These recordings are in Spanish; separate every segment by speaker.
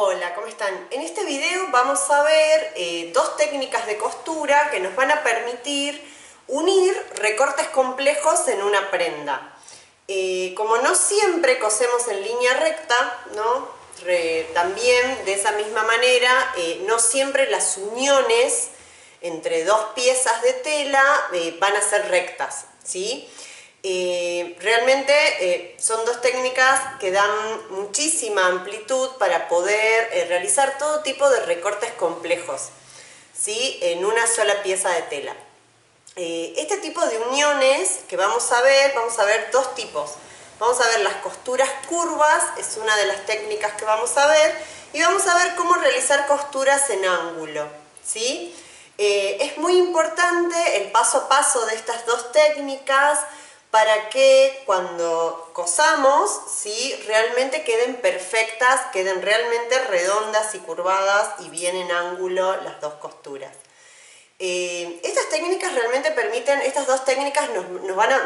Speaker 1: Hola, ¿cómo están? En este video vamos a ver dos técnicas de costura que nos van a permitir unir recortes complejos en una prenda. Como no siempre cosemos en línea recta, ¿no? También de esa misma manera, no siempre las uniones entre dos piezas de tela van a ser rectas, ¿sí? Realmente son dos técnicas que dan muchísima amplitud para poder realizar todo tipo de recortes complejos, ¿sí? En una sola pieza de tela. Este tipo de uniones que vamos a ver dos tipos. Vamos a ver las costuras curvas, es una de las técnicas que vamos a ver, y vamos a ver cómo realizar costuras en ángulo, ¿sí? Es muy importante el paso a paso de estas dos técnicas para que cuando cosamos, ¿sí?, realmente queden perfectas, queden realmente redondas y curvadas y bien en ángulo las dos costuras. Estas técnicas realmente permiten, estas dos técnicas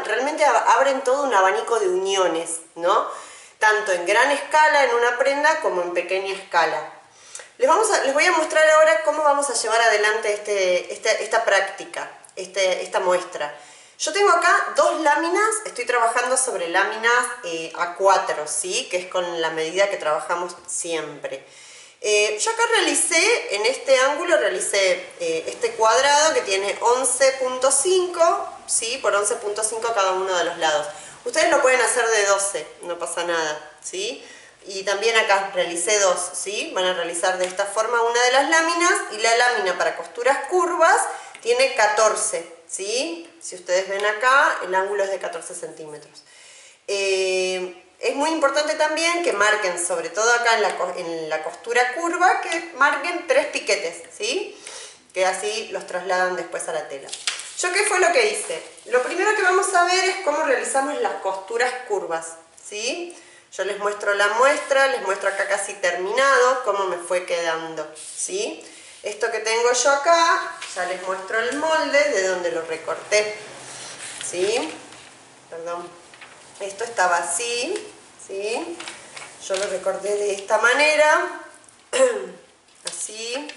Speaker 1: realmente abren todo un abanico de uniones, ¿no? Tanto en gran escala en una prenda como en pequeña escala. Les voy a mostrar ahora cómo vamos a llevar adelante esta práctica, esta muestra. Yo tengo acá dos láminas, estoy trabajando sobre láminas A4, ¿sí? Que es con la medida que trabajamos siempre. Yo acá realicé, en este ángulo, este cuadrado que tiene 11.5, ¿sí? Por 11.5 cada uno de los lados. Ustedes lo pueden hacer de 12, no pasa nada, ¿sí? Y también acá realicé dos, ¿sí? Van a realizar de esta forma una de las láminas, y la lámina para costuras curvas tiene 14, ¿sí? Si ustedes ven acá, el ángulo es de 14 centímetros. Es muy importante también que marquen, sobre todo acá en la costura curva, que marquen 3 piquetes, ¿sí? Que así los trasladan después a la tela. ¿Yo qué fue lo que hice? Lo primero que vamos a ver es cómo realizamos las costuras curvas, ¿sí? Yo les muestro la muestra, les muestro acá casi terminado, cómo me fue quedando, ¿sí? Esto que tengo yo acá, ya les muestro el molde de donde lo recorté, ¿sí? Perdón. Esto estaba así, ¿sí? Yo lo recorté de esta manera, así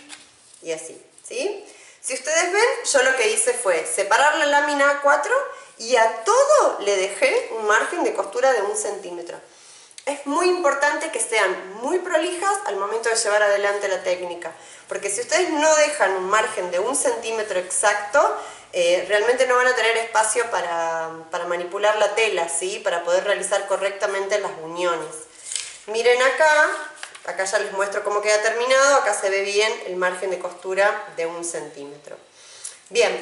Speaker 1: y así, ¿sí? Si ustedes ven, yo lo que hice fue separar la lámina A4 y a todo le dejé un margen de costura de 1 centímetro. Es muy importante que sean muy prolijas al momento de llevar adelante la técnica, porque si ustedes no dejan un margen de 1 centímetro exacto, realmente no van a tener espacio para manipular la tela, ¿sí? Para poder realizar correctamente las uniones. Miren acá ya les muestro cómo queda terminado, acá se ve bien el margen de costura de 1 centímetro. Bien,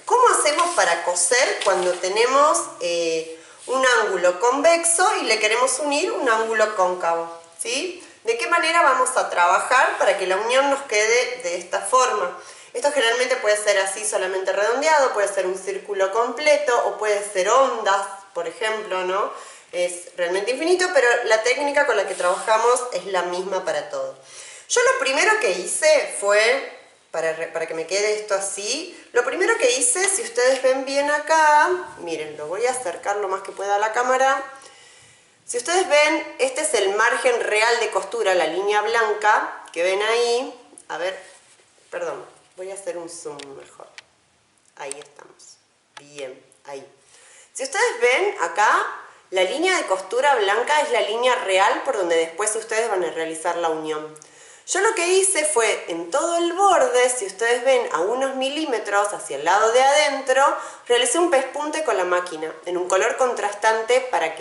Speaker 1: ¿cómo hacemos para coser cuando tenemos un ángulo convexo y le queremos unir un ángulo cóncavo, ¿sí? ¿De qué manera vamos a trabajar para que la unión nos quede de esta forma? Esto generalmente puede ser así, solamente redondeado, puede ser un círculo completo o puede ser ondas, por ejemplo, ¿no? Es realmente infinito, pero la técnica con la que trabajamos es la misma para todo. Yo lo primero que hice fue, para que me quede esto así, lo primero que hice, si ustedes ven bien acá, miren, lo voy a acercar lo más que pueda a la cámara. Si ustedes ven, este es el margen real de costura, la línea blanca que ven ahí. A ver, perdón, voy a hacer un zoom mejor. Ahí estamos. Bien, ahí. Si ustedes ven acá, la línea de costura blanca es la línea real por donde después ustedes van a realizar la unión. Yo lo que hice fue, en todo el borde, si ustedes ven a unos milímetros hacia el lado de adentro, realicé un pespunte con la máquina, en un color contrastante para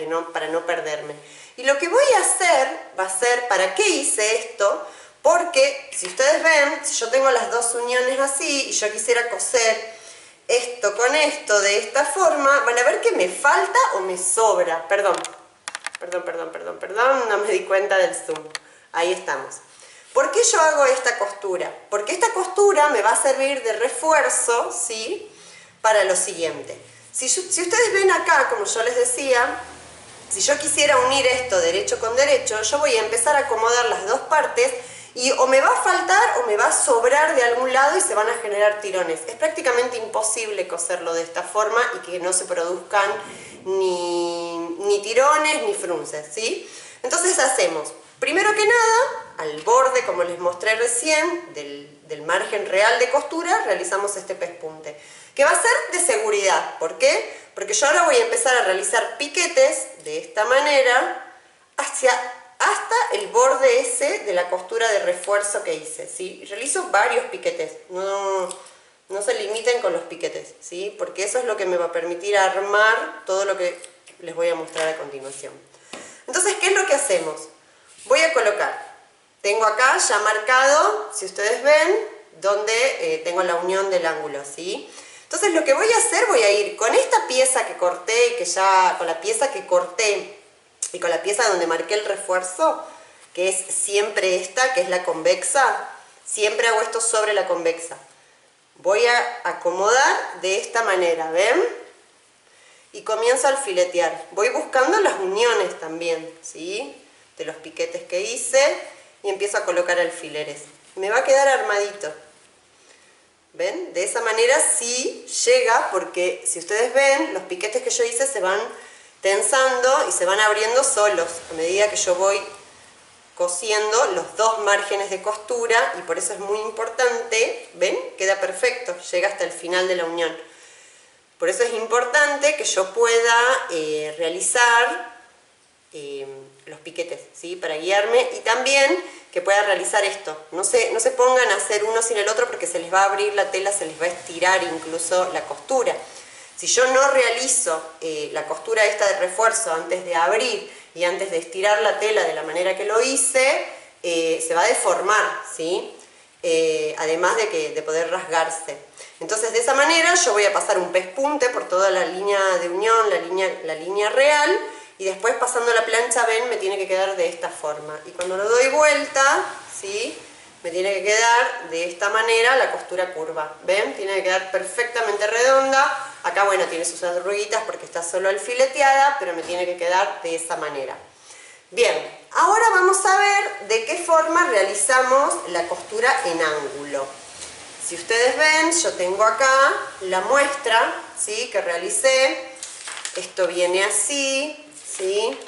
Speaker 1: no perderme. Y lo que voy a hacer, va a ser, ¿para qué hice esto? Porque, si ustedes ven, si yo tengo las dos uniones así, y yo quisiera coser esto con esto de esta forma, van a ver que me falta o me sobra. Perdón, no me di cuenta del zoom. Ahí estamos. ¿Por qué yo hago esta costura? Porque esta costura me va a servir de refuerzo, ¿sí? Para lo siguiente. Si ustedes ven acá, como yo les decía, si yo quisiera unir esto derecho con derecho, yo voy a empezar a acomodar las dos partes y o me va a faltar o me va a sobrar de algún lado y se van a generar tirones. Es prácticamente imposible coserlo de esta forma y que no se produzcan ni tirones ni frunces, ¿sí? Entonces hacemos, primero que nada, al borde, como les mostré recién, del margen real de costura, realizamos este pespunte, que va a ser de seguridad. ¿Por qué? Porque yo ahora voy a empezar a realizar piquetes de esta manera hasta el borde ese de la costura de refuerzo que hice, ¿sí? Realizo varios piquetes, no se limiten con los piquetes, ¿sí? Porque eso es lo que me va a permitir armar todo lo que les voy a mostrar a continuación. Entonces, ¿qué es lo que hacemos? Voy a colocar, tengo acá ya marcado, si ustedes ven, donde tengo la unión del ángulo, ¿sí? Entonces lo que voy a hacer, voy a ir con esta pieza que corté, con la pieza que corté y con la pieza donde marqué el refuerzo, que es siempre esta, que es la convexa, siempre hago esto sobre la convexa. Voy a acomodar de esta manera, ¿ven? Y comienzo a alfiletear. Voy buscando las uniones también, ¿sí? De los piquetes que hice y empiezo a colocar alfileres. Me va a quedar armadito. ¿Ven? De esa manera sí llega, porque si ustedes ven, los piquetes que yo hice se van tensando y se van abriendo solos a medida que yo voy cosiendo los dos márgenes de costura, y por eso es muy importante, ¿ven? Queda perfecto, llega hasta el final de la unión. Por eso es importante que yo pueda realizar los piquetes, ¿sí? Para guiarme, y también que pueda realizar esto. No se pongan a hacer uno sin el otro, porque se les va a abrir la tela, se les va a estirar incluso la costura. Si yo no realizo la costura esta de refuerzo antes de abrir y antes de estirar la tela de la manera que lo hice, se va a deformar, ¿sí? Además de poder rasgarse. Entonces, de esa manera yo voy a pasar un pespunte por toda la línea de unión, la línea real, y después pasando la plancha, ven, me tiene que quedar de esta forma. Y cuando lo doy vuelta, ¿sí? Me tiene que quedar de esta manera la costura curva. ¿Ven? Tiene que quedar perfectamente redonda. Acá, bueno, tiene sus arruguitas porque está solo alfileteada, pero me tiene que quedar de esa manera. Bien, ahora vamos a ver de qué forma realizamos la costura en ángulo. Si ustedes ven, yo tengo acá la muestra, ¿sí? Que realicé. Esto viene así, ¿sí?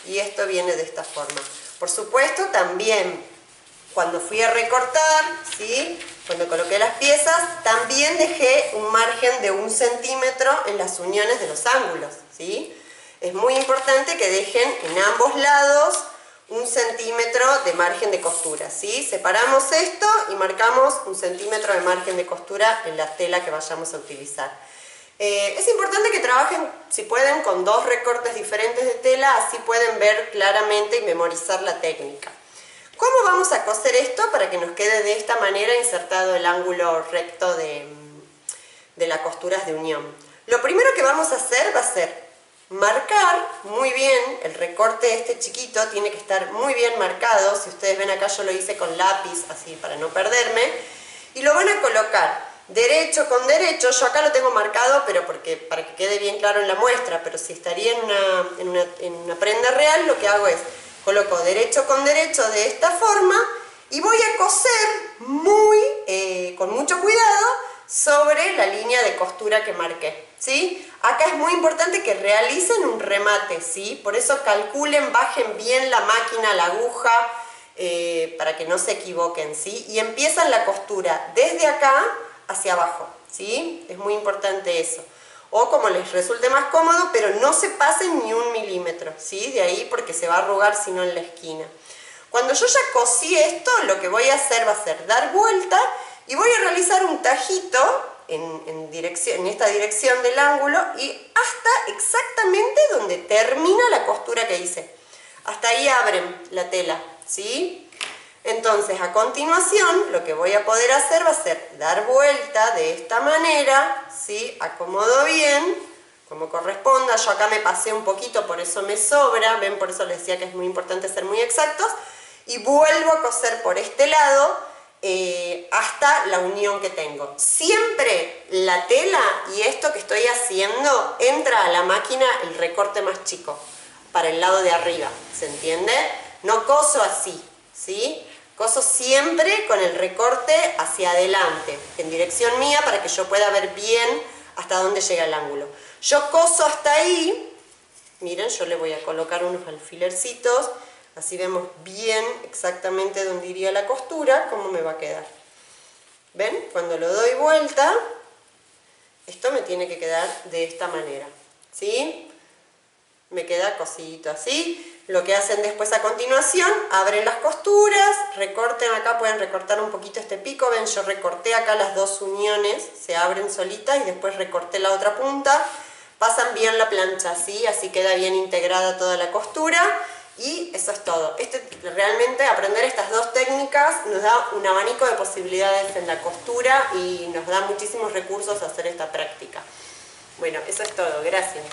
Speaker 1: Y esto viene de esta forma. Por supuesto, también cuando fui a recortar, ¿sí? Cuando coloqué las piezas, también dejé un margen de 1 centímetro en las uniones de los ángulos, ¿sí? Es muy importante que dejen en ambos lados 1 centímetro de margen de costura, ¿sí? Separamos esto y marcamos 1 centímetro de margen de costura en la tela que vayamos a utilizar. Es importante que trabajen, si pueden, con 2 recortes diferentes de tela, así pueden ver claramente y memorizar la técnica. ¿Cómo vamos a coser esto para que nos quede de esta manera insertado el ángulo recto de las costuras de unión? Lo primero que vamos a hacer va a ser marcar muy bien el recorte este chiquito, tiene que estar muy bien marcado. Si ustedes ven acá, yo lo hice con lápiz, así para no perderme, y lo van a colocar derecho con derecho. Yo acá lo tengo marcado, pero para que quede bien claro en la muestra, pero si estaría en una prenda real, lo que hago es coloco derecho con derecho de esta forma y voy a coser con mucho cuidado sobre la línea de costura que marqué, ¿sí? Acá es muy importante que realicen un remate, ¿sí? Por eso calculen, bajen bien la máquina, la aguja, para que no se equivoquen, ¿sí? Y empiezan la costura desde acá hacia abajo, ¿sí? Es muy importante eso. O como les resulte más cómodo, pero no se pasen ni 1 milímetro, ¿sí? De ahí, porque se va a arrugar si no en la esquina. Cuando yo ya cosí esto, lo que voy a hacer va a ser dar vuelta y voy a realizar un tajito en esta dirección del ángulo y hasta exactamente donde termina la costura que hice. Hasta ahí abren la tela, ¿sí? Entonces, a continuación, lo que voy a poder hacer va a ser dar vuelta de esta manera, ¿sí? Acomodo bien, como corresponda. Yo acá me pasé un poquito, por eso me sobra, ¿ven? Por eso les decía que es muy importante ser muy exactos. Y vuelvo a coser por este lado hasta la unión que tengo. Siempre la tela y esto que estoy haciendo entra a la máquina el recorte más chico, para el lado de arriba, ¿se entiende? No coso así, ¿sí? Coso siempre con el recorte hacia adelante, en dirección mía, para que yo pueda ver bien hasta dónde llega el ángulo. Yo coso hasta ahí, miren, yo le voy a colocar unos alfilercitos, Así vemos bien exactamente dónde iría la costura, cómo me va a quedar. ¿Ven? Cuando lo doy vuelta, esto me tiene que quedar de esta manera, ¿sí? Me queda cosito así. Lo que hacen después a continuación, abren las costuras, recorten acá, pueden recortar un poquito este pico. Ven, yo recorté acá las dos uniones, se abren solitas y después recorté la otra punta. Pasan bien la plancha, ¿sí? Así queda bien integrada toda la costura. Y eso es todo. Realmente aprender estas dos técnicas nos da un abanico de posibilidades en la costura y nos da muchísimos recursos a hacer esta práctica. Bueno, eso es todo. Gracias.